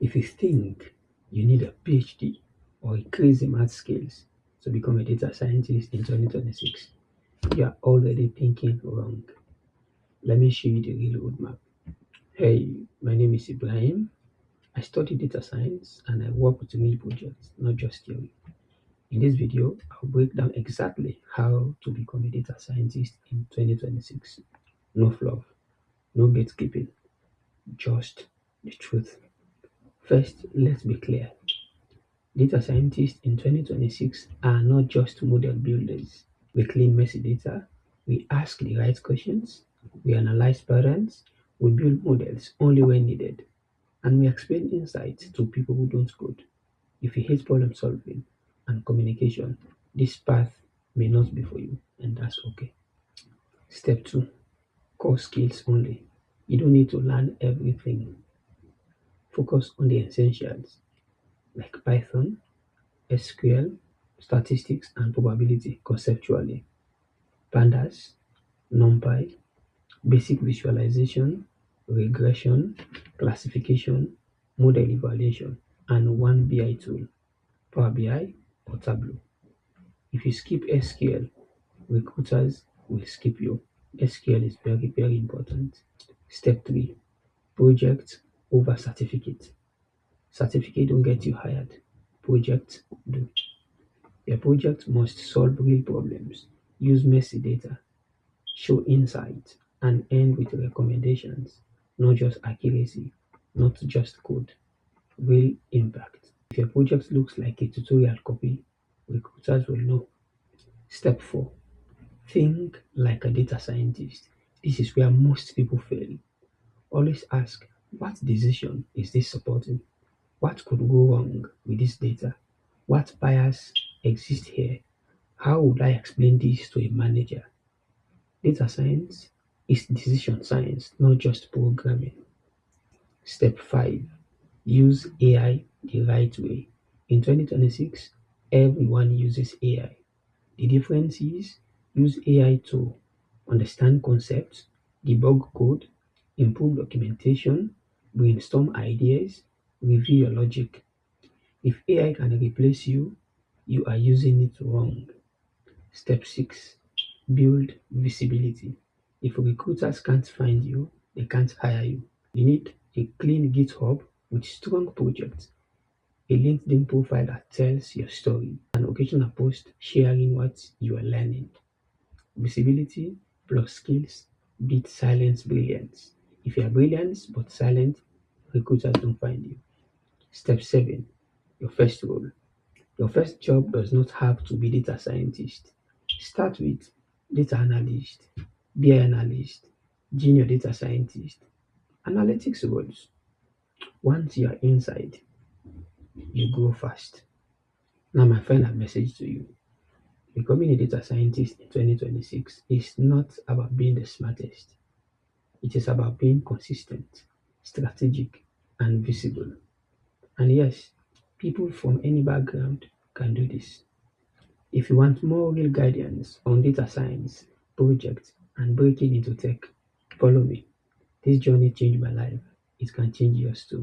If you think you need a PhD or crazy math skills to become a data scientist in 2026, you are already thinking wrong. Let me show you the real roadmap. Hey, my name is Ibrahim. I study data science and I work with real projects, not just theory. In this video, I'll break down exactly how to become a data scientist in 2026. No fluff, no gatekeeping, just the truth. First, let's be clear. Data scientists in 2026 are not just model builders. We clean messy data, we ask the right questions, we analyze patterns, we build models only when needed, and we explain insights to people who don't code. If you hate problem solving and communication, this path may not be for you, and that's okay. Step 2, core skills only. You don't need to learn everything. Focus on the essentials like Python, SQL, statistics, and probability conceptually. Pandas, NumPy, basic visualization, regression, classification, model evaluation, and one BI tool, Power BI or Tableau. If you skip SQL, recruiters will skip you. SQL is very, very important. Step 3, project over certificate. Certificate don't get you hired. Projects do. Your project must solve real problems, use messy data, show insight, and end with recommendations, not just accuracy, not just code, real impact. If your project looks like a tutorial copy, recruiters will know. Step 4, think like a data scientist. This is where most people fail. Always ask, what decision is this supporting? What could go wrong with this data? What bias exists here? How would I explain this to a manager? Data science is decision science, not just programming. Step 5, use AI the right way. In 2026, everyone uses AI. The difference is use AI to understand concepts, debug code, improve documentation, brainstorm ideas, review your logic. If AI can replace you, you are using it wrong. Step 6, build visibility. If recruiters can't find you, they can't hire you. You need a clean GitHub with strong projects, a LinkedIn profile that tells your story, an occasional post sharing what you are learning. Visibility plus skills beat silence brilliance. If you are brilliant but silent, recruiters don't find you. Step 7, your first role. Your first job does not have to be data scientist. Start with data analyst, BI analyst, junior data scientist, analytics roles. Once you are inside, you grow fast. Now, my final message to you: becoming a data scientist in 2026 is not about being the smartest, it is about being consistent, strategic, and visible. And yes, people from any background can do this. If you want more real guidance on data science, projects, and breaking into tech, follow me. This journey changed my life. It can change yours too.